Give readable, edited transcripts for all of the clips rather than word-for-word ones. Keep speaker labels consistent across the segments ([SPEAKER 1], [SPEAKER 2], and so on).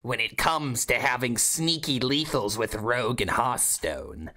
[SPEAKER 1] when it comes to having sneaky lethals with Rogue and Hearthstone.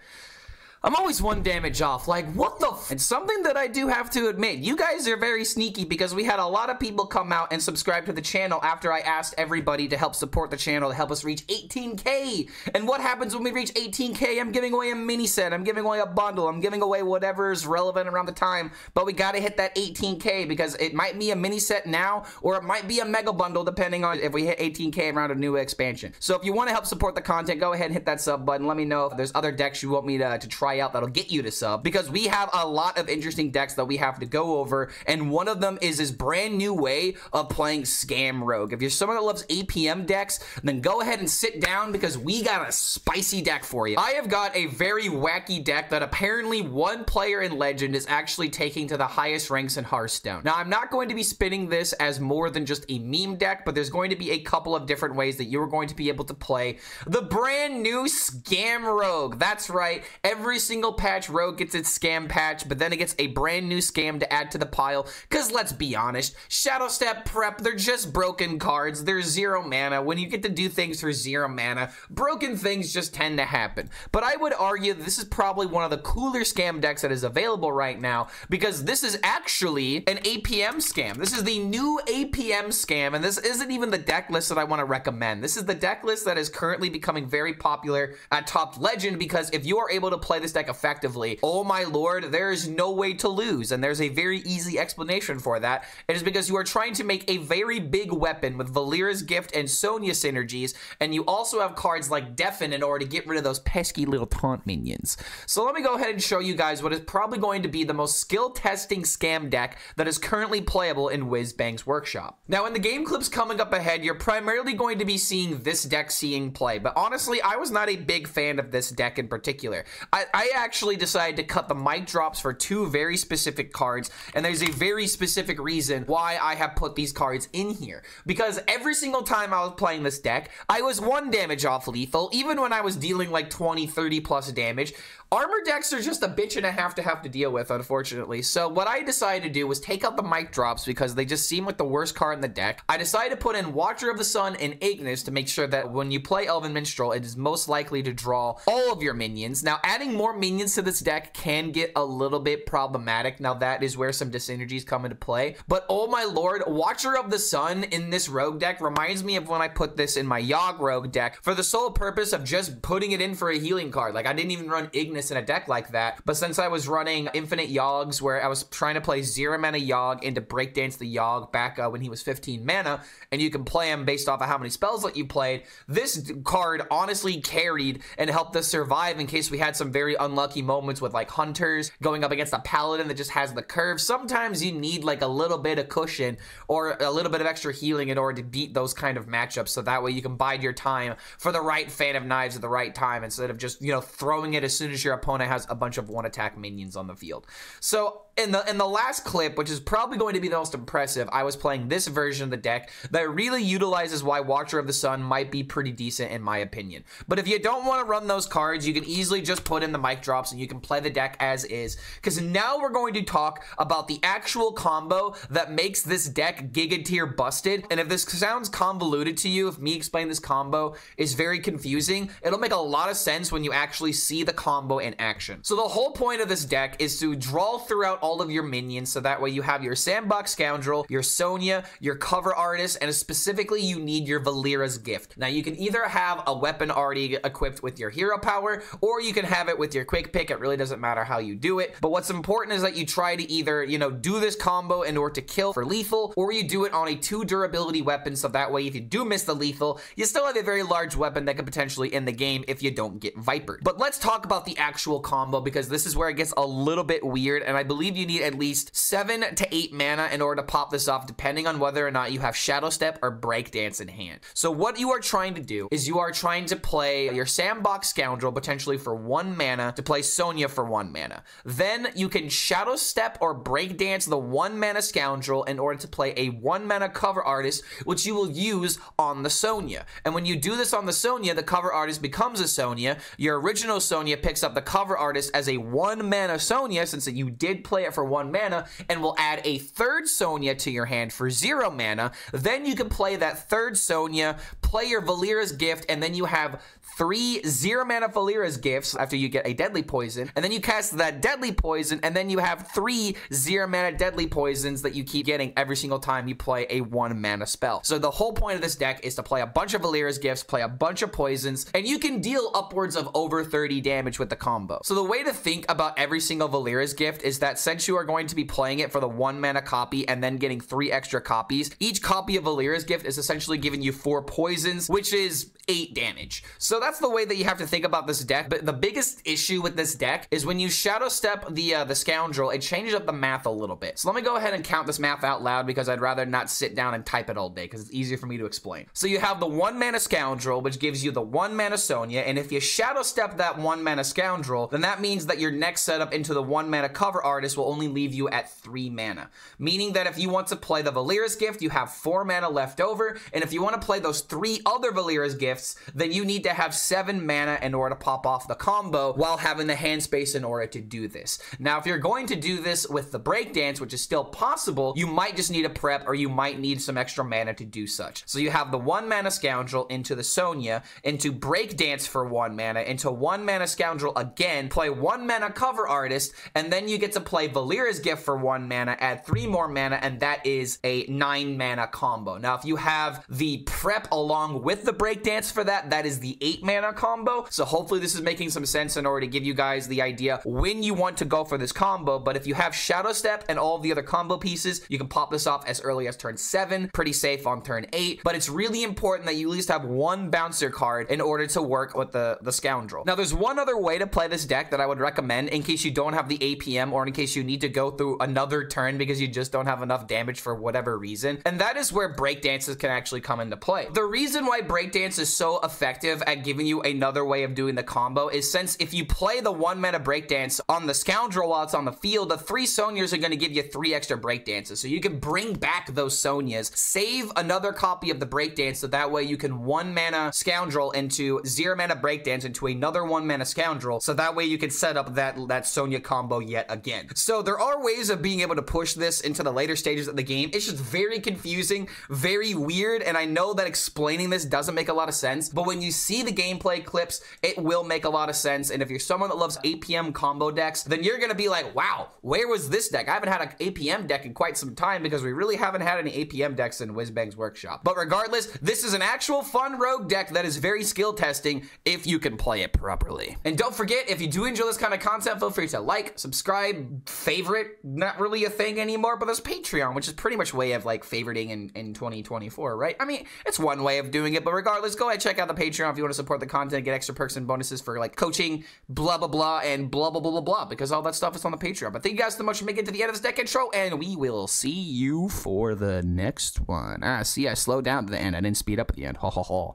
[SPEAKER 1] I'm always one damage off, like, what the f— And something that I do have to admit, you guys are very sneaky because we had a lot of people come out and subscribe to the channel after I asked everybody to help support the channel to help us reach 18K. And what happens when we reach 18K? I'm giving away a mini set, I'm giving away a bundle, I'm giving away whatever is relevant around the time, but we gotta hit that 18K because it might be a mini set now, or it might be a mega bundle depending on if we hit 18K around a new expansion. So if you want to help support the content, go ahead and hit that sub button. Let me know if there's other decks you want me to try out that'll get you to sub, because we have a lot of interesting decks that we have to go over, and one of them is this brand new way of playing Scam Rogue. If you're someone that loves APM decks, then go ahead and sit down because we got a spicy deck for you. I have got a very wacky deck that apparently one player in Legend is actually taking to the highest ranks in Hearthstone. Now, I'm not going to be spinning this as more than just a meme deck, but there's going to be a couple of different ways that you're going to be able to play the brand new Scam Rogue. That's right, every single patch, Rogue gets its scam patch, but then it gets a brand new scam to add to the pile, because let's be honest, Shadow Step Prep, they're just broken cards. They're 0 mana. When you get to do things for 0 mana, broken things just tend to happen. But I would argue that this is probably one of the cooler scam decks that is available right now, because this is actually an APM scam. This is the new APM scam, and this isn't even the deck list that I want to recommend. This is the deck list that is currently becoming very popular at Top Legend, because if you are able to play this deck effectively, oh my lord, there is no way to lose, and there's a very easy explanation for that. It is because you are trying to make a very big weapon with Valeera's Gift and Sonya synergies, and you also have cards like Deafen in order to get rid of those pesky little taunt minions. So let me go ahead and show you guys what is probably going to be the most skill-testing scam deck that is currently playable in Whizbang's workshop. Now, in the game clips coming up ahead, you're primarily going to be seeing this deck seeing play, but honestly, I was not a big fan of this deck in particular. I actually decided to cut the mic drops for 2 very specific cards, and there's a very specific reason why I have put these cards in here. Because every single time I was playing this deck, I was 1 damage off lethal, even when I was dealing like 20, 30 plus damage. Armor decks are just a bitch and a half to deal with, unfortunately. So what I decided to do was take out the mic drops because they just seem like the worst card in the deck. I decided to put in Watcher of the Sun and Ignis to make sure that when you play Elven Minstrel, it is most likely to draw all of your minions. Now, adding more minions to this deck can get a little bit problematic. Now, that is where some dyssynergies come into play. But oh my lord, Watcher of the Sun in this Rogue deck reminds me of when I put this in my Yogg Rogue deck for the sole purpose of just putting it in for a healing card. Like, I didn't even run Ignis in a deck like that, but since I was running Infinite Yoggs where I was trying to play 0 mana Yogg into Breakdance the Yogg back when he was 15 mana, and you can play him based off of how many spells that you played, this card honestly carried and helped us survive in case we had some very unlucky moments with like Hunters going up against a Paladin that just has the curve. Sometimes you need like a little bit of cushion or a little bit of extra healing in order to beat those kind of matchups, so that way you can bide your time for the right Fan of Knives at the right time instead of just, you know, throwing it as soon as your opponent has a bunch of 1-attack minions on the field. So in the last clip, which is probably going to be the most impressive, I was playing this version of the deck that really utilizes why Watcher of the Sun might be pretty decent in my opinion. But if you don't want to run those cards, you can easily just put in the mic drops and you can play the deck as is, because now we're going to talk about the actual combo that makes this deck Giga Tier busted. And if this sounds convoluted to you, if me explaining this combo is very confusing, it'll make a lot of sense when you actually see the combo in action. So the whole point of this deck is to draw throughout all of your minions, so that way you have your Sandbox Scoundrel, your Sonya, your Cover Artist, and specifically you need your Valeera's Gift. Now you can either have a weapon already equipped with your hero power, or you can have it with your quick pick. It really doesn't matter how you do it, but what's important is that you try to either, you know, do this combo in order to kill for lethal, or you do it on a 2 durability weapon, so that way if you do miss the lethal, you still have a very large weapon that could potentially end the game if you don't get vipered. But let's talk about the actual combo, because this is where it gets a little bit weird, and I believe you need at least 7 to 8 mana in order to pop this off, depending on whether or not you have Shadow Step or Breakdance in hand. So what you are trying to do is you are trying to play your Sandbox Scoundrel potentially for 1 mana mana to play Sonya for 1 mana. Then you can Shadow Step or Breakdance the 1 mana Scoundrel in order to play a 1 mana cover artist, which you will use on the Sonya. And when you do this on the Sonya, the cover artist becomes a Sonya. Your original Sonya picks up the cover artist as a 1 mana Sonya, since you did play it for 1 mana, and will add a 3rd Sonya to your hand for 0 mana. Then you can play that 3rd Sonya, play your Valeera's Gift, and then you have 3 0 mana Valeera's Gifts after you get a Deadly Poison, and then you cast that Deadly Poison, and then you have 3 0 mana Deadly Poisons that you keep getting every single time you play a 1 mana spell. So the whole point of this deck is to play a bunch of Valeera's Gifts, play a bunch of poisons, and you can deal upwards of over 30 damage with the combo. So the way to think about every single Valeera's Gift is that since you are going to be playing it for the 1 mana copy and then getting 3 extra copies, each copy of Valeera's Gift is essentially giving you 4 poisons, which is 8 damage. So that's the way that you have to think about this deck. But the biggest issue with this deck is when you Shadow Step the Scoundrel, it changes up the math a little bit. So let me go ahead and count this math out loud because I'd rather not sit down and type it all day because it's easier for me to explain. So you have the 1 mana Scoundrel, which gives you the 1 mana Sonya, and if you Shadow Step that 1 mana Scoundrel, then that means that your next setup into the 1 mana cover artist will only leave you at 3 mana. Meaning that if you want to play the Valeera's Gift, you have 4 mana left over, and if you want to play those 3 other Valeera's Gifts, then you need to have 7 mana in order to pop off the combo while having the hand space in order to do this. Now, if you're going to do this with the Breakdance, which is still possible, you might just need a prep or you might need some extra mana to do such. So you have the 1 mana Scoundrel into the Sonya, into Breakdance for 1 mana, into 1 mana Scoundrel again, play 1 mana cover artist, and then you get to play Valeera's Gift for 1 mana, add 3 more mana, and that is a 9 mana combo. Now, if you have the prep along with the Breakdance for that, that is the 8 mana combo. So hopefully this is making some sense in order to give you guys the idea when you want to go for this combo. But if you have Shadow Step and all the other combo pieces, you can pop this off as early as turn 7, pretty safe on turn 8. But it's really important that you at least have 1 bouncer card in order to work with the Scoundrel. Now, there's one other way to play this deck that I would recommend in case you don't have the APM or in case you need to go through another turn because you just don't have enough damage for whatever reason. And that is where Breakdances can actually come into play. The reason why Breakdance is so effective at giving you another way of doing the combo is since if you play the 1 mana Breakdance on the Scoundrel while it's on the field, the 3 Sonyas are going to give you 3 extra Breakdances. So you can bring back those Sonyas, save another copy of the Breakdance so that way you can 1 mana Scoundrel into 0 mana Breakdance into another 1 mana Scoundrel, so that way you can set up that Sonya combo yet again. So there are ways of being able to push this into the later stages of the game. It's just very confusing, very weird, and I know that explaining this doesn't make a lot of sense, but when you see the gameplay clips, it will make a lot of sense. And if you're someone that loves APM combo decks, then you're gonna be like, wow, where was this deck? I haven't had an APM deck in quite some time because we really haven't had any APM decks in Whizbang's workshop. But regardless, this is an actual fun rogue deck that is very skill testing if you can play it properly. And don't forget, if you do enjoy this kind of content, feel free to like, subscribe, favorite, not really a thing anymore, but there's Patreon, which is pretty much way of like favoriting in 2024, right? I mean, it's one way of doing it, but regardless, go ahead, check out the Patreon if you want to support the content, get extra perks and bonuses for like coaching, blah, blah, blah, and blah, blah, blah, blah, blah, because all that stuff is on the Patreon. But thank you guys so much for making it to the end of this deck intro, and we will see you for the next one. See, I slowed down at the end. I didn't speed up at the end. Ha, ha, ha.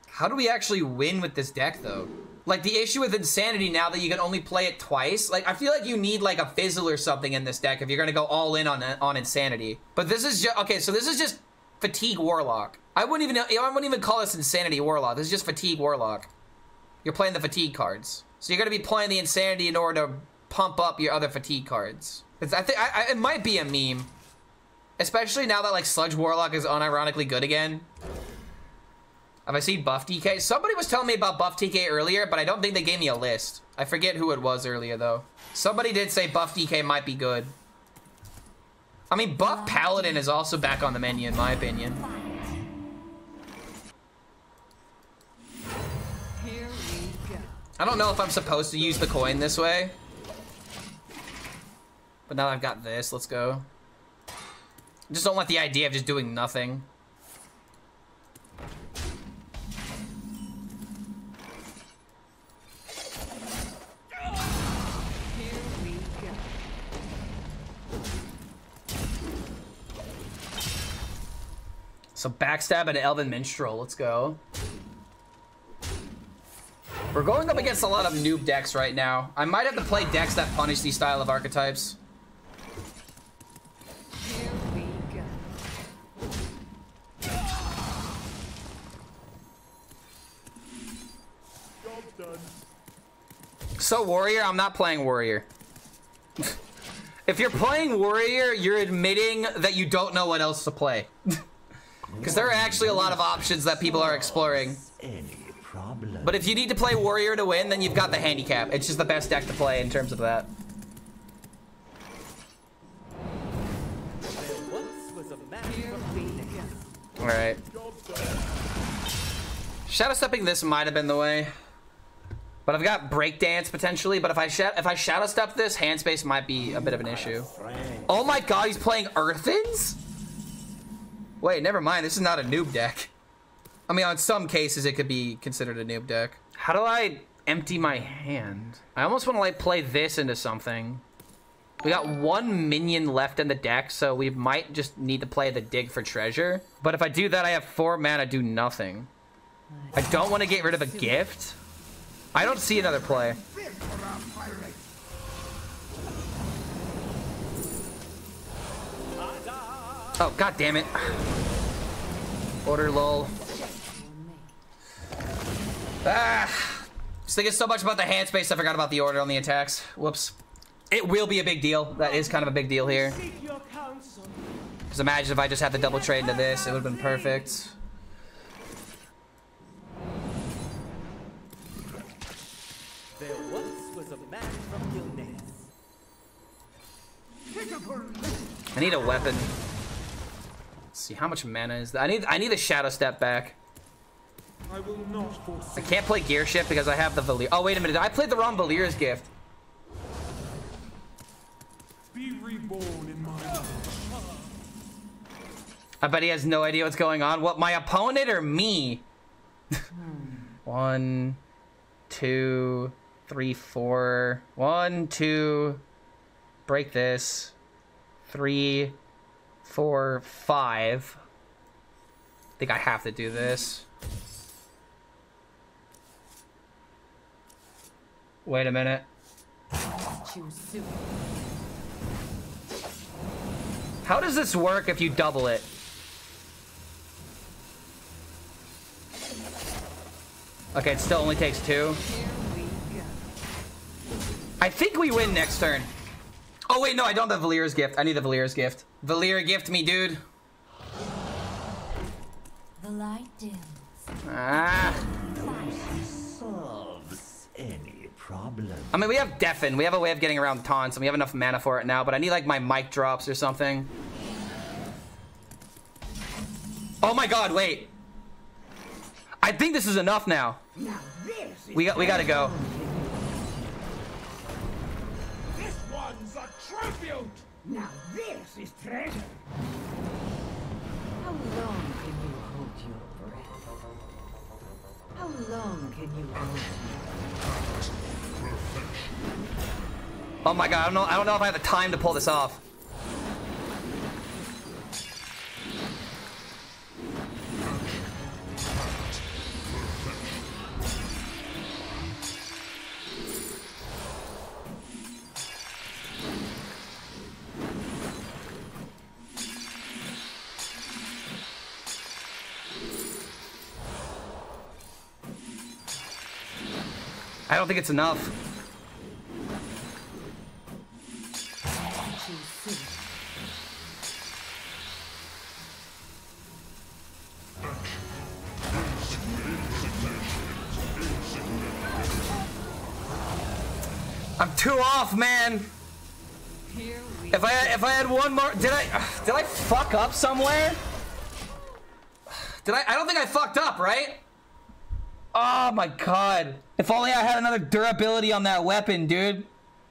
[SPEAKER 1] How do we actually win with this deck, though? Like, the issue with Insanity now that you can only play it twice, like, I feel like you need, like, a Fizzle or something in this deck if you're gonna go all in on Insanity. But this is just, okay, so this is just Fatigue Warlock. I wouldn't even call this Insanity Warlock. This is just Fatigue Warlock. You're playing the Fatigue cards. So you're gonna be playing the Insanity in order to pump up your other Fatigue cards. I think it might be a meme. Especially now that, like, Sludge Warlock is unironically good again. Have I seen Buff DK? Somebody was telling me about Buff DK earlier, but I don't think they gave me a list. I forget who it was earlier, though. Somebody did say Buff DK might be good. I mean, Buff Paladin is also back on the menu, in my opinion. I don't know if I'm supposed to use the coin this way. But now I've got this, let's go. I just don't like the idea of just doing nothing. So backstab at an Elven Minstrel, let's go. We're going up against a lot of noob decks right now. I might have to play decks that punish these style of archetypes.
[SPEAKER 2] Here we go.
[SPEAKER 3] Job done.
[SPEAKER 1] So Warrior, I'm not playing Warrior. If you're playing Warrior, you're admitting that you don't know what else to play. Because there are actually a lot of options that people are exploring. But if you need to play Warrior to win, then you've got the handicap. It's just the best deck to play in terms of that. Alright. Shadow stepping this might have been the way. But I've got breakdance potentially, but if I shadow step this, hand space might be a bit of an issue. Oh my god, he's playing Earthens? Wait, never mind, this is not a noob deck. I mean, on some cases it could be considered a noob deck. How do I empty my hand? I almost want to like play this into something. We got one minion left in the deck, so we might just need to play the dig for treasure. But if I do that, I have 4 mana, do nothing. I don't want to get rid of a gift. I don't see another play. Oh, god damn it. Order lull. Ah. Just thinking so much about the hand space, I forgot about the order on the attacks. Whoops. It will be a big deal. That is kind of a big deal here. Because imagine if I just had to double trade into this, it would have been perfect.
[SPEAKER 3] There once was a man from Gilneas.
[SPEAKER 1] I need a weapon. Let's see, how much mana is that? I need a shadow step back.
[SPEAKER 3] I will not forsake.
[SPEAKER 1] I can't play gear shift because I have the Valir. Oh, wait a minute. I played the wrong Valir's gift.
[SPEAKER 3] Be reborn in my life.
[SPEAKER 1] I bet he has no idea what's going on. What, my opponent or me? 1, 2, 3, 4. 1, 2. Break this. 3, 4, 5. I think I have to do this. Wait a minute. How does this work if you double it? Okay, it still only takes 2. I think we win next turn. Oh wait, no, I don't have Valir's gift. I need the Valir's gift. Valir, gift me, dude.
[SPEAKER 2] The light dims.
[SPEAKER 1] Ah.
[SPEAKER 4] Solves any problem.
[SPEAKER 1] I mean, we have Deafen. We have a way of getting around taunts, and we have enough mana for it now, but I need, like, my mic drops or something. Oh my god, wait. I think this is enough now. We gotta go.
[SPEAKER 3] This one's a tribute.
[SPEAKER 5] Now this is treasure.
[SPEAKER 2] How long can you hold your breath? How long can you hold
[SPEAKER 1] Oh my god, I don't know if I have the time to pull this off. I don't think it's enough. I'm 2 off, man. If I had one more, did I fuck up somewhere? I don't think I fucked up, right? Oh my god. If only I had another durability on that weapon, dude.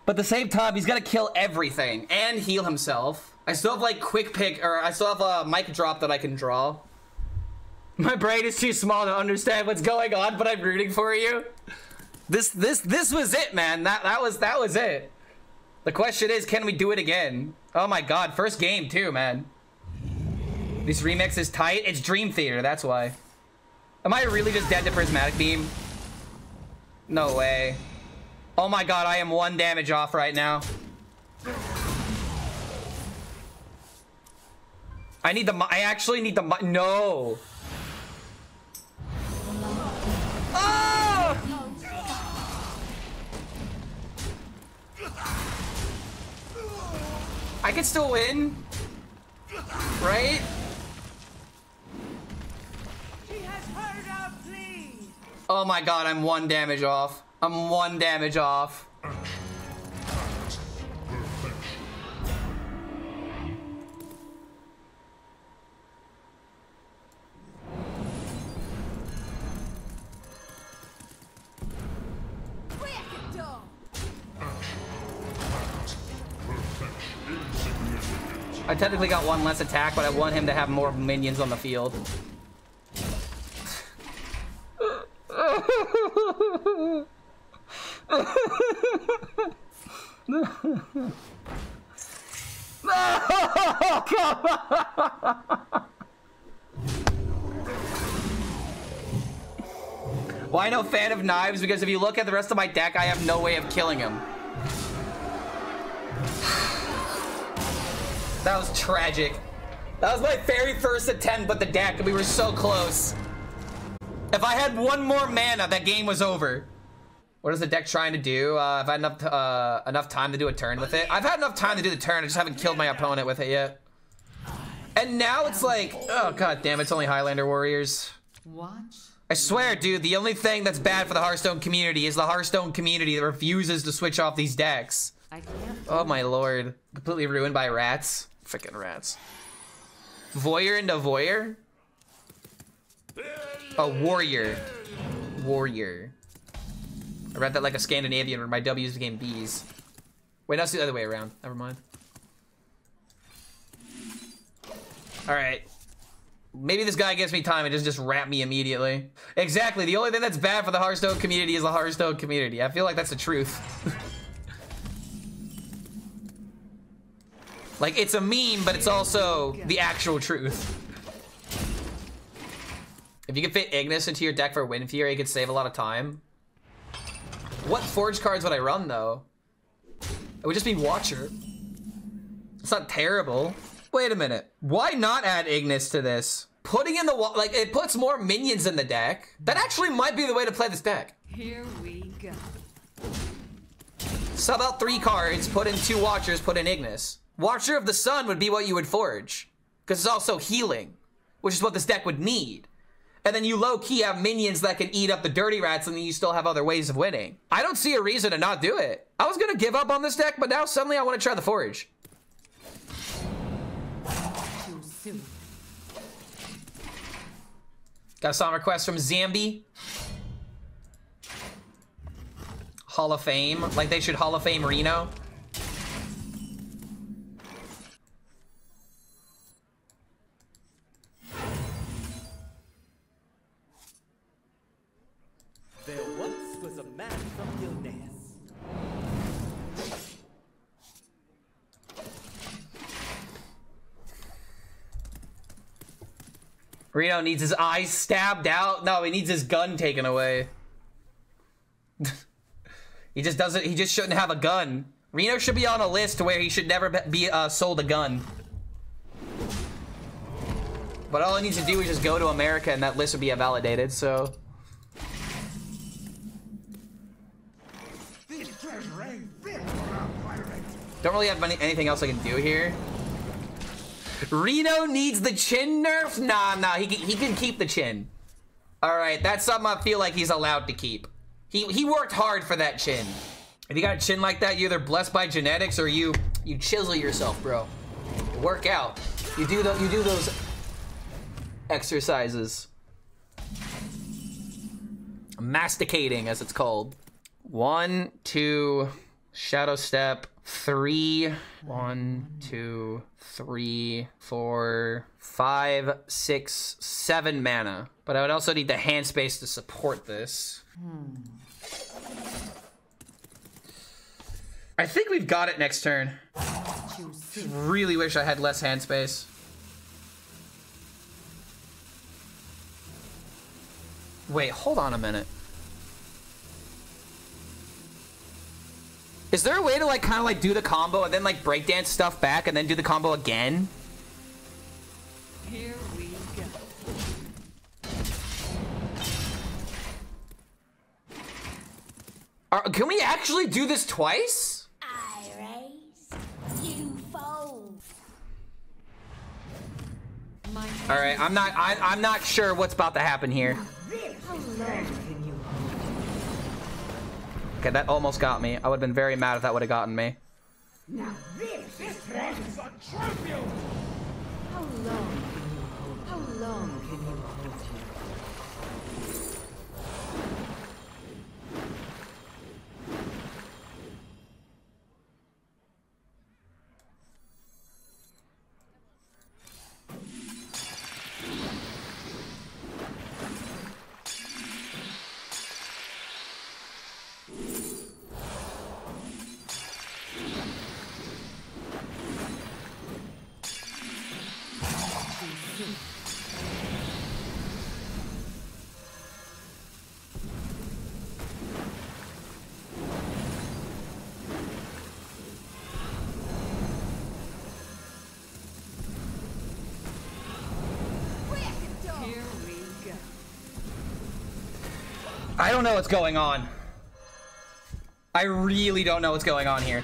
[SPEAKER 1] But at the same time, he's gonna kill everything and heal himself. I still have like quick pick, or I still have a mic drop that I can draw. My brain is too small to understand what's going on, but I'm rooting for you. This was it, man. That was it. The question is, can we do it again? Oh my god, first game too, man. This remix is tight. It's Dream Theater, that's why. Am I really just dead to Prismatic Beam? No way. Oh my god, I am 1 damage off right now. I actually need the no. Oh! I can still win. Right? Oh my god, I'm 1 damage off. I'm 1 damage off. I technically got 1 less attack, but I want him to have more minions on the field. Why no fan of knives? Because if you look at the rest of my deck, I have no way of killing him. That was tragic. That was my very first attempt with the deck, and we were so close. If I had 1 more mana, that game was over. What is the deck trying to do? I've had enough time to do a turn with it. I've had enough time to do the turn. I just haven't killed my opponent with it yet. And now it's like, oh god damn, it's only Highlander Warriors.
[SPEAKER 2] Watch.
[SPEAKER 1] I swear, dude, the only thing that's bad for the Hearthstone community is the Hearthstone community that refuses to switch off these decks.
[SPEAKER 2] I can't.
[SPEAKER 1] Oh my lord. Completely ruined by rats. Freaking rats. Voyeur into Voyeur? A warrior. Warrior. I read that like a Scandinavian where my W's became B's. Wait, no, it's the other way around. Never mind. Alright. Maybe this guy gives me time and just wrap me immediately. Exactly. The only thing that's bad for the Hearthstone community is the Hearthstone community. I feel like that's the truth. Like, it's a meme, but it's also the actual truth. If you could fit Ignis into your deck for Wind Fury, you could save a lot of time. What Forge cards would I run, though? It would just be Watcher. It's not terrible. Wait a minute. Why not add Ignis to this? Putting in the like, it puts more minions in the deck. That actually might be the way to play this deck.
[SPEAKER 2] Here we go.
[SPEAKER 1] Sub out 3 cards, put in 2 Watchers, put in Ignis. Watcher of the Sun would be what you would forge, because it's also healing, which is what this deck would need. And then you low-key have minions that can eat up the dirty rats, and then you still have other ways of winning. I don't see a reason to not do it. I was gonna give up on this deck, but now suddenly I want to try the forge.
[SPEAKER 2] Too soon.
[SPEAKER 1] Got a song request from Zambi. Hall of Fame, like they should Hall of Fame Reno.
[SPEAKER 3] There once was a man from Gilneas.
[SPEAKER 1] Reno needs his eyes stabbed out. No, he needs his gun taken away. He just shouldn't have a gun. Reno should be on a list where he should never be sold a gun. But all he needs to do is just go to America and that list would be validated, so. Don't really have anything else I can do here. Reno needs the chin nerf? Nah, he can keep the chin. Alright, that's something I feel like he's allowed to keep. He worked hard for that chin. If you got a chin like that, you're either blessed by genetics or you chisel yourself, bro. You work out. You do those exercises. Masticating, as it's called. 1, 2, shadow step. 3, 1, 2, 3, 4, 5, 6, 7 mana. But I would also need the hand space to support this. I think we've got it next turn. Really wish I had less hand space. Wait, hold on a minute. Is there a way to like kind of like do the combo and then like breakdance stuff back and then do the combo again?
[SPEAKER 2] Here we go.
[SPEAKER 1] Can we actually do this twice?
[SPEAKER 6] I raise, you fold.
[SPEAKER 1] All right, I'm not sure what's about to happen here.
[SPEAKER 2] How long can you hold
[SPEAKER 1] Okay, that almost got me. I would have been very mad if that would have gotten me.
[SPEAKER 5] Now this is treasure.
[SPEAKER 2] How long can you hold? How long can you hold you? Here we go.
[SPEAKER 1] I don't know what's going on. I really don't know what's going on here.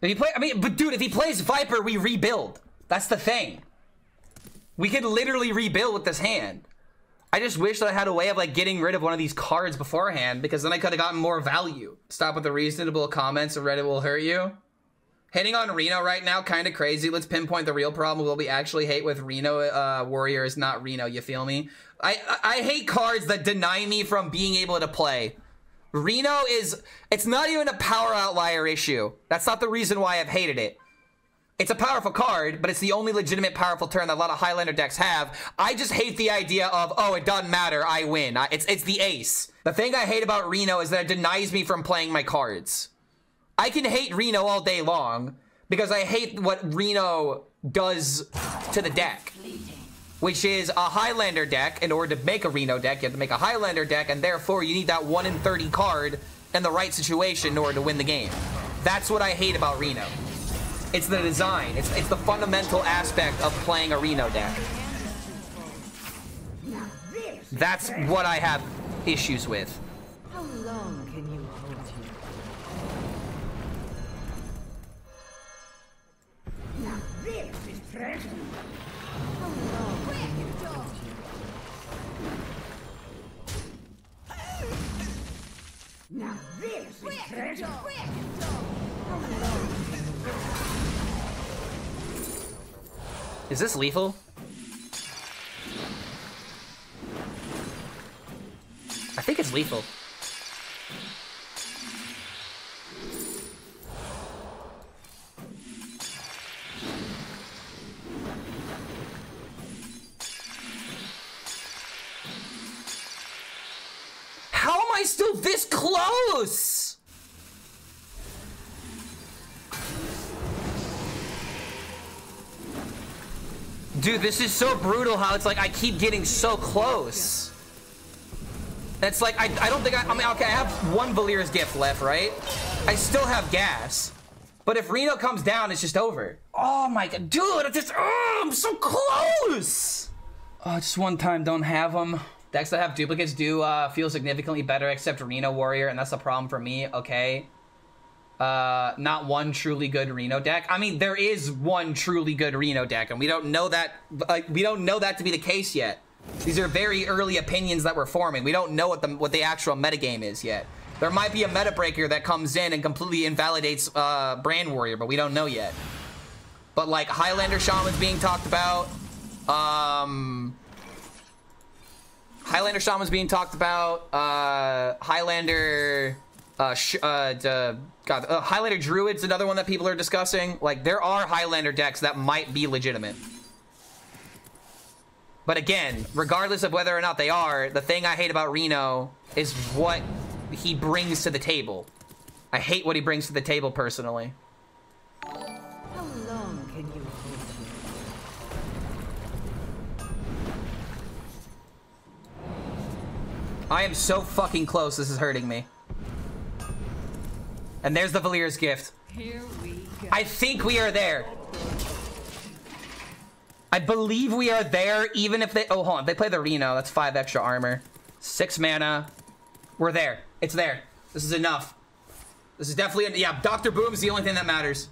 [SPEAKER 1] If he play, I mean, but dude, if he plays Viper, we rebuild. That's the thing. We could literally rebuild with this hand. I just wish that I had a way of like getting rid of one of these cards beforehand, because then I could have gotten more value. Stop with the reasonable comments, or Reddit will hurt you. Hitting on Reno right now, kind of crazy. Let's pinpoint the real problem. What we actually hate with Reno Warrior is not Reno, you feel me? I hate cards that deny me from being able to play. Reno is, it's not even a power outlier issue. That's not the reason why I've hated it. It's a powerful card, but it's the only legitimate powerful turn that a lot of Highlander decks have. I just hate the idea of, oh, it doesn't matter, I win. It's the ace. The thing I hate about Reno is that it denies me from playing my cards. I can hate Reno all day long because I hate what Reno does to the deck, which is a Highlander deck. In order to make a Reno deck, you have to make a Highlander deck, and therefore you need that 1 in 30 card in the right situation in order to win the game. That's what I hate about Reno. It's the design. It's the fundamental aspect of playing a Reno deck. That's what I have issues with.
[SPEAKER 2] How long can you hold you?
[SPEAKER 5] Now this is treasure.
[SPEAKER 2] How long can you hold you?
[SPEAKER 5] Now this is treasure.
[SPEAKER 2] How long can you hold
[SPEAKER 1] Is this lethal? I think it's lethal. How am I still this close? Dude, this is so brutal how it's like I keep getting so close. It's like, I don't think I mean, okay, I have one Valir's Gift left, right? I still have gas. But if Reno comes down, it's just over. Oh my god, dude, I'm so close! Oh, just one time, don't have them. Decks that have duplicates do feel significantly better, except Reno Warrior, and that's a problem for me, okay? Not one truly good Reno deck. I mean, there is one truly good Reno deck, and we don't know that, we don't know that to be the case yet. These are very early opinions that we're forming. We don't know what the actual metagame is yet. There might be a meta breaker that comes in and completely invalidates Brand Warrior, but we don't know yet. But like Highlander Shaman's being talked about. Highlander Shaman's being talked about. Highlander Highlander Druid's another one that people are discussing. Like, there are Highlander decks that might be legitimate. But again, regardless of whether or not they are, the thing I hate about Reno is what he brings to the table. I hate what he brings to the table personally.
[SPEAKER 2] How long can you hold
[SPEAKER 1] I am so fucking close. This is hurting me. And there's the Valir's gift.
[SPEAKER 2] Here we go.
[SPEAKER 1] I think we are there. I believe we are there, even if they... Oh, hold on. They play the Reno. That's 5 extra armor. 6 mana. We're there. It's there. This is enough. This is definitely... Yeah, Dr. Boom's the only thing that matters.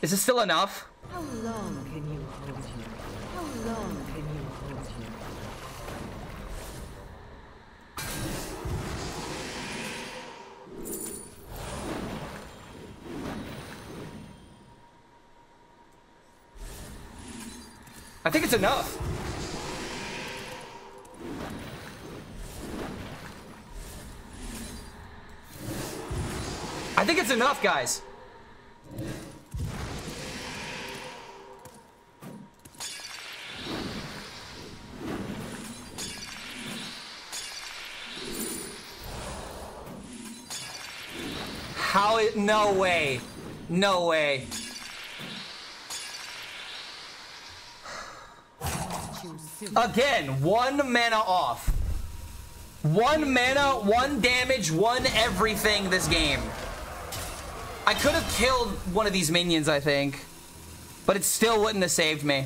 [SPEAKER 1] Is this still enough?
[SPEAKER 2] How long can you hold you? How long can you hold you?
[SPEAKER 1] I think it's enough. I think it's enough, guys. How it, no way. No way. Again, 1 mana off. 1 mana, 1 damage, 1 everything this game. I could have killed one of these minions, I think. But it still wouldn't have saved me.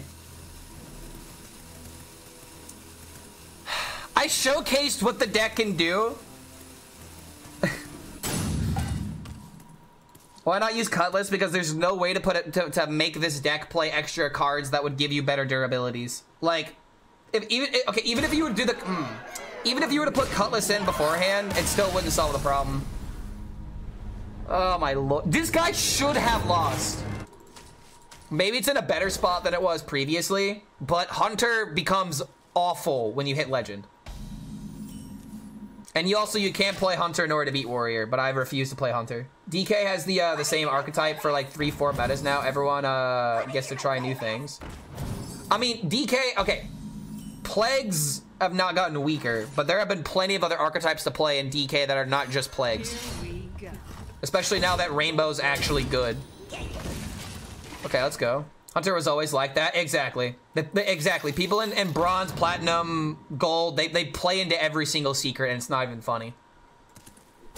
[SPEAKER 1] I showcased what the deck can do. Why not use Cutlass? Because there's no way to put it to make this deck play extra cards that would give you better durabilities. Like, even if you would do the even if you were to put Cutlass in beforehand, it still wouldn't solve the problem. Oh my lord, this guy should have lost. Maybe it's in a better spot than it was previously, but Hunter becomes awful when you hit Legend. And you can't play Hunter in order to beat Warrior, but I refuse to play Hunter. DK has the same archetype for like 3-4 metas now. Everyone gets to try new things. I mean, DK, okay. Plagues have not gotten weaker, but there have been plenty of other archetypes to play in DK that are not just Plagues. Especially now that Rainbow's actually good. Okay, let's go. Hunter was always like that. Exactly. Exactly. People in bronze, platinum, gold, they play into every single secret, and it's not even funny.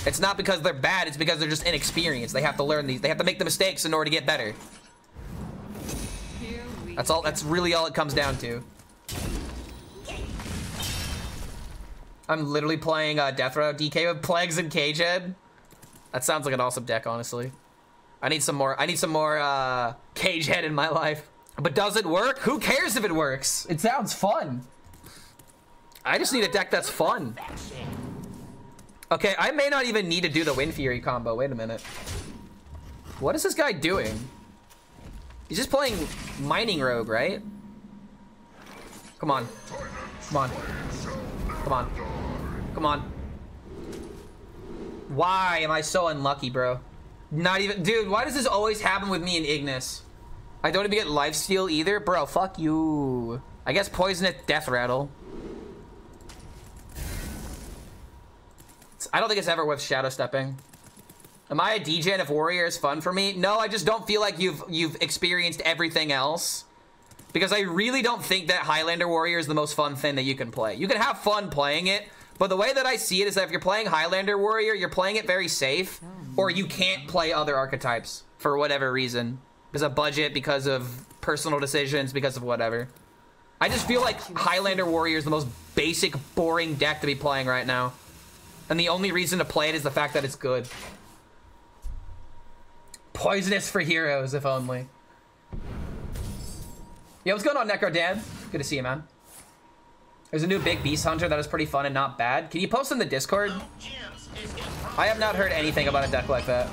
[SPEAKER 1] It's not because they're bad, it's because they're just inexperienced. They have to learn these. They have to make the mistakes in order to get better. That's all. That's really all it comes down to. I'm literally playing Death Row DK with Plagues and Cagehead. That sounds like an awesome deck, honestly. I need some more Cagehead in my life. But does it work? Who cares if it works? It sounds fun. I just need a deck that's fun. Okay, I may not even need to do the Wind Fury combo. Wait a minute. What is this guy doing? He's just playing Mining Rogue, right? Come on. Come on. Come on. Come on. Why am I so unlucky, bro? Not even, dude, why does this always happen with me and Ignis? I don't even get lifesteal either? Bro, fuck you. I guess Poisonous Death Rattle. I don't think it's ever worth Shadow Stepping. Am I a DJ if Warrior is fun for me? No, I just don't feel like you've experienced everything else. Because I really don't think that Highlander Warrior is the most fun thing that you can play. You can have fun playing it, but the way that I see it is that if you're playing Highlander Warrior, you're playing it very safe, or you can't play other archetypes for whatever reason. Because of budget, because of personal decisions, because of whatever. I just feel like Highlander Warrior is the most basic, boring deck to be playing right now. And the only reason to play it is the fact that it's good. Poisonous for heroes, if only. Yo, what's going on, Necro Dad? Good to see you, man. There's a new big beast hunter that is pretty fun and not bad. Can you post in the Discord? I have not heard anything about a deck like that.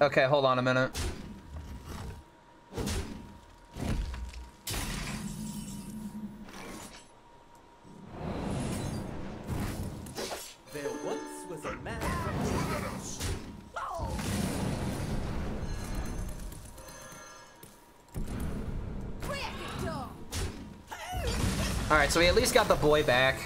[SPEAKER 1] Okay, hold on a minute.
[SPEAKER 3] There once was a man from
[SPEAKER 1] Alright, so we at least got the boy back.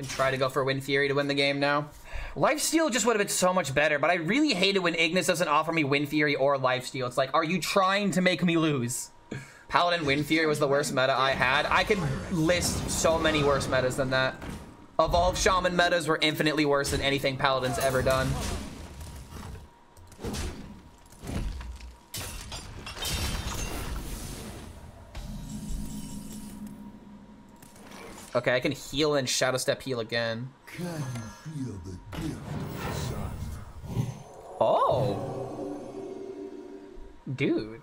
[SPEAKER 1] And try to go for Wind Fury to win the game now. Lifesteal just would have been so much better, but I really hate it when Ignis doesn't offer me Wind Fury or Lifesteal. It's like, are you trying to make me lose? Paladin Wind Fury was the worst meta I had. I could list so many worse metas than that. Evolved Shaman metas were infinitely worse than anything Paladin's ever done. Okay, I can heal and Shadow Step heal again.
[SPEAKER 4] Can you feel the gift of the sun?
[SPEAKER 1] Oh. Dude.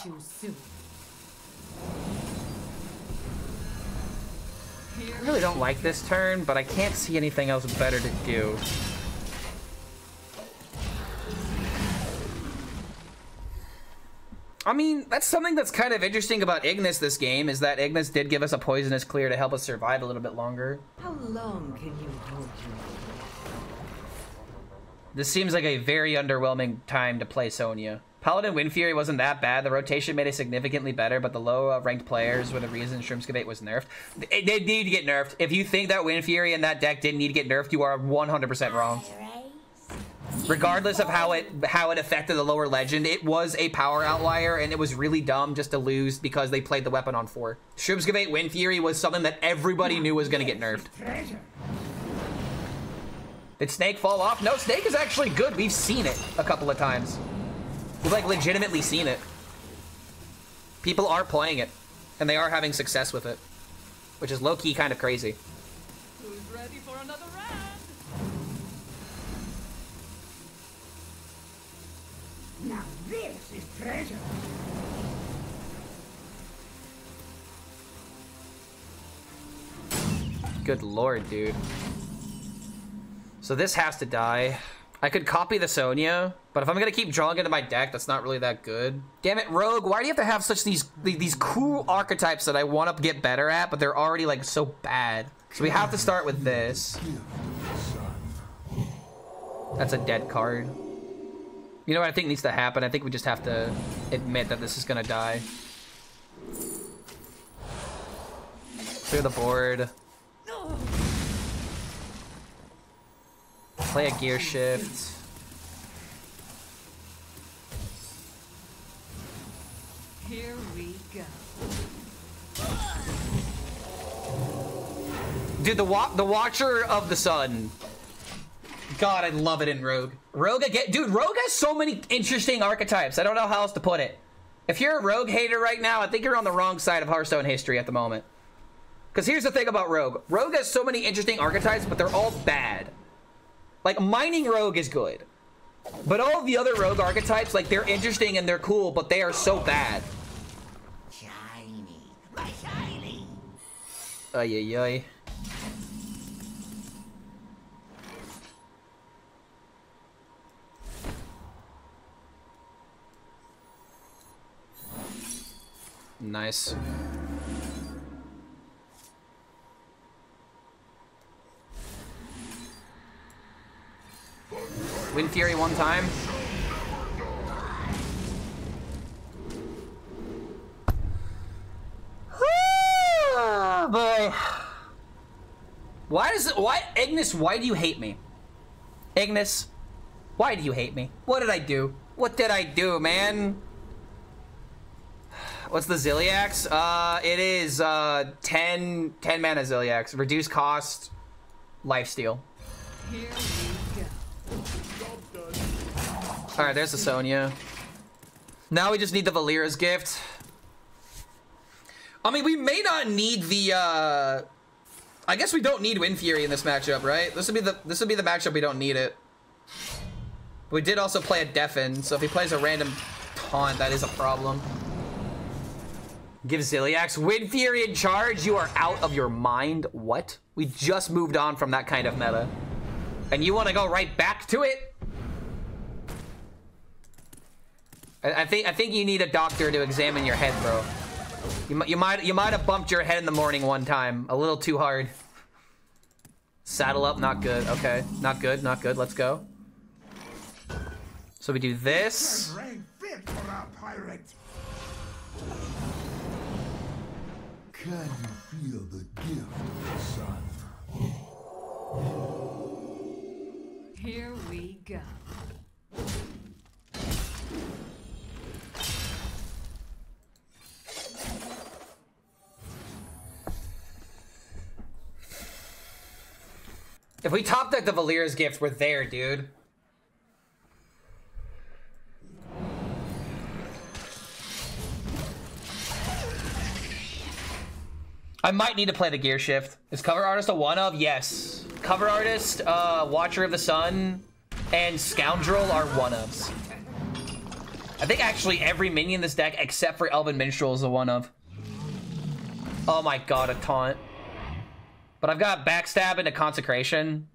[SPEAKER 2] Choose soon.
[SPEAKER 1] I really don't like this turn, but I can't see anything else better to do. I mean, that's something that's kind of interesting about Ignis this game, is that Ignis did give us a poisonous clear to help us survive a little bit longer.
[SPEAKER 2] How long can you hold your breath?
[SPEAKER 1] This seems like a very underwhelming time to play Sonya. Paladin Wind Fury wasn't that bad. The rotation made it significantly better, but the low-ranked players were the reason Shroomskavate was nerfed. They need to get nerfed. If you think that Wind Fury in that deck didn't need to get nerfed, you are 100% wrong. Regardless of how it affected the lower legend, it was a power outlier, and it was really dumb just to lose because they played the weapon on 4. Shroomskavate Wind Fury was something that everybody knew was going to get nerfed. Did Snake fall off? No, Snake is actually good. We've seen it a couple of times. We've like legitimately seen it. People are playing it, and they are having success with it, which is low-key kind of crazy.
[SPEAKER 3] Who's ready for another round?
[SPEAKER 5] Now this is treasure.
[SPEAKER 1] Good lord, dude. So this has to die. I could copy the Sonya, but if I'm gonna keep drawing into my deck, that's not really that good. Damn it, Rogue, why do you have to have such these cool archetypes that I want to get better at, but they're already like so bad? So we have to start with this. That's a dead card. You know what I think needs to happen? I think we just have to admit that this is gonna die. Clear the board. Play a gear shift.
[SPEAKER 2] Here we go.
[SPEAKER 1] Dude, the Watcher of the Sun. God, I love it in Rogue. Rogue again, dude. Rogue has so many interesting archetypes. I don't know how else to put it. If you're a Rogue hater right now, I think you're on the wrong side of Hearthstone history at the moment. Because here's the thing about Rogue. Rogue has so many interesting archetypes, but they're all bad. Like, Mining Rogue is good. But all of the other Rogue archetypes, like, they're interesting and they're cool, but they are so bad.
[SPEAKER 6] Shiny, my shiny.
[SPEAKER 1] Ay, ay, ay. Nice. Wind Fury one time. Oh boy. Why Ignis, why do you hate me? Ignis, why do you hate me? What did I do? What did I do, man? What's the Ziliax? It is 10 mana Ziliax. Reduced cost, lifesteal.
[SPEAKER 2] Here we go.
[SPEAKER 1] Alright, there's the Sonya. Now we just need the Valera's gift. I mean, we may not need the I guess we don't need Wind Fury in this matchup, right? This would be the matchup we don't need it. We did also play a Deafen, so if he plays a random taunt, that is a problem. Give Ziliax Wind Fury in charge. You are out of your mind. What? We just moved on from that kind of meta. And you want to go right back to it? I think you need a doctor to examine your head, bro. You might have bumped your head in the morning one time, a little too hard. Saddle up, not good. Okay, not good, not good. Let's go. So we do this.
[SPEAKER 5] it for a pirate.
[SPEAKER 4] Can you feel the gift of the sun?
[SPEAKER 2] Here we go.
[SPEAKER 1] If we top deck the Valyr's gift, we're there, dude. I might need to play the gear shift. Is cover artist a one of? Yes. Cover artist, Watcher of the Sun, and Scoundrel are one ofs. I think actually every minion in this deck except for Elven Minstrel is a one of. Oh my god, a taunt. But I've got Backstab into Consecration.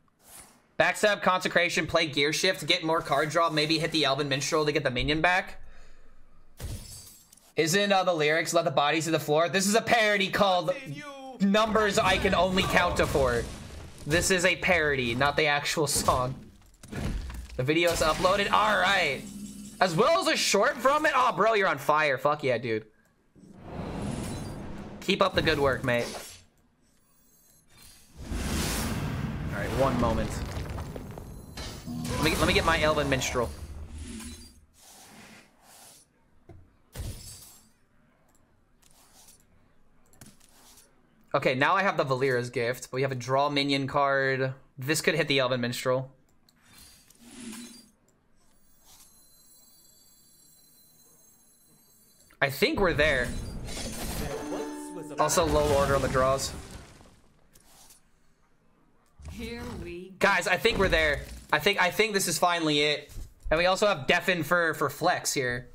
[SPEAKER 1] Backstab, Consecration, play Gear Shift, get more card draw, maybe hit the Elven Minstrel to get the minion back. Isn't the lyrics, let the bodies to the floor? This is a parody called Numbers I Can Only Count to 4. This is a parody, not the actual song. The video's uploaded? Alright. As well as a short from it? Oh, bro, you're on fire. Fuck yeah, dude. Keep up the good work, mate. Alright, one moment. Let me get my Elven Minstrel. Okay, now I have the Valyr's gift, but we have a draw minion card. This could hit the Elven Minstrel. I think we're there. Also low order on the draws.
[SPEAKER 2] Here we go.
[SPEAKER 1] Guys, I think we're there. I think this is finally it. And we also have Deafen for flex here.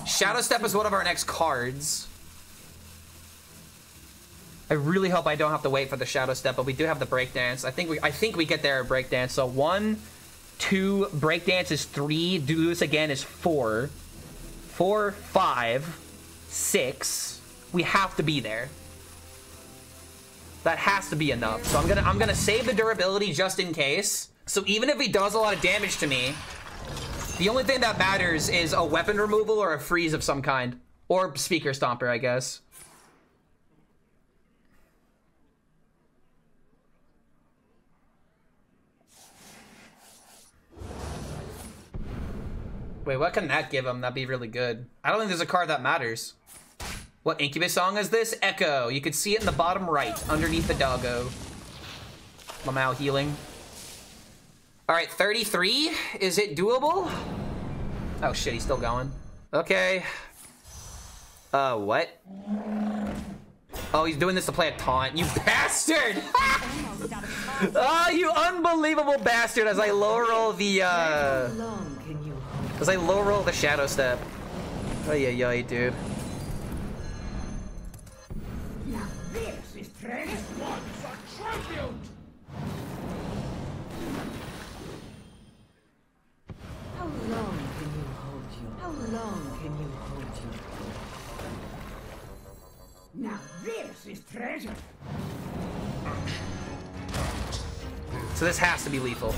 [SPEAKER 1] Shadow Step is one of our next cards. I really hope I don't have to wait for the Shadow Step, but we do have the Breakdance. I think we get there at Breakdance. So 1, 2, Breakdance is 3, do this again is 4. 4, 5, 6. We have to be there. That has to be enough. So I'm gonna save the durability just in case. So even if he does a lot of damage to me, the only thing that matters is a weapon removal or a freeze of some kind. Or Speaker Stomper, I guess. Wait, what can that give him? That'd be really good. I don't think there's a card that matters. What Incubus song is this? Echo. You can see it in the bottom right, underneath the doggo. Lamau healing. Alright, 33. Is it doable? Oh shit, he's still going. Okay. What? Oh, he's doing this to play a taunt. You bastard! Oh, you unbelievable bastard as I low roll the, as I low roll the Shadow Step. Oh yeah, yeah, dude.
[SPEAKER 5] Now this is treasure. Once a tribute.
[SPEAKER 2] How long can you hold you? How long can you hold you?
[SPEAKER 5] Now this is treasure.
[SPEAKER 1] So this has to be lethal.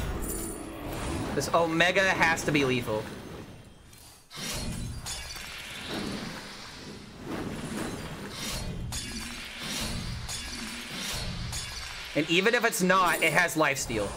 [SPEAKER 1] This Omega has to be lethal. And even if it's not, it has lifesteal.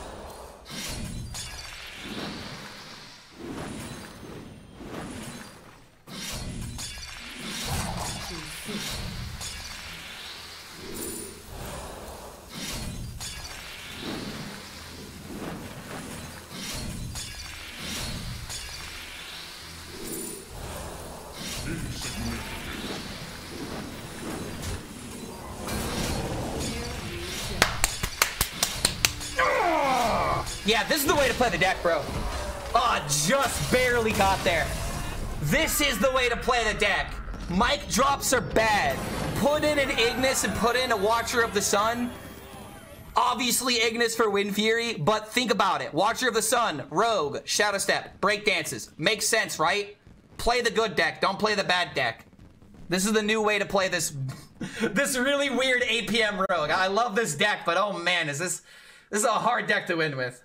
[SPEAKER 1] Yeah, this is the way to play the deck, bro. Oh, just barely got there. This is the way to play the deck. Mic drops are bad. Put in an Ignis and put in a Watcher of the Sun. Obviously Ignis for Wind Fury, but think about it. Watcher of the Sun, Rogue, Shadow Step, Break Dances. Makes sense, right? Play the good deck, don't play the bad deck. This is the new way to play this this really weird APM Rogue. I love this deck, but oh man, this is a hard deck to win with.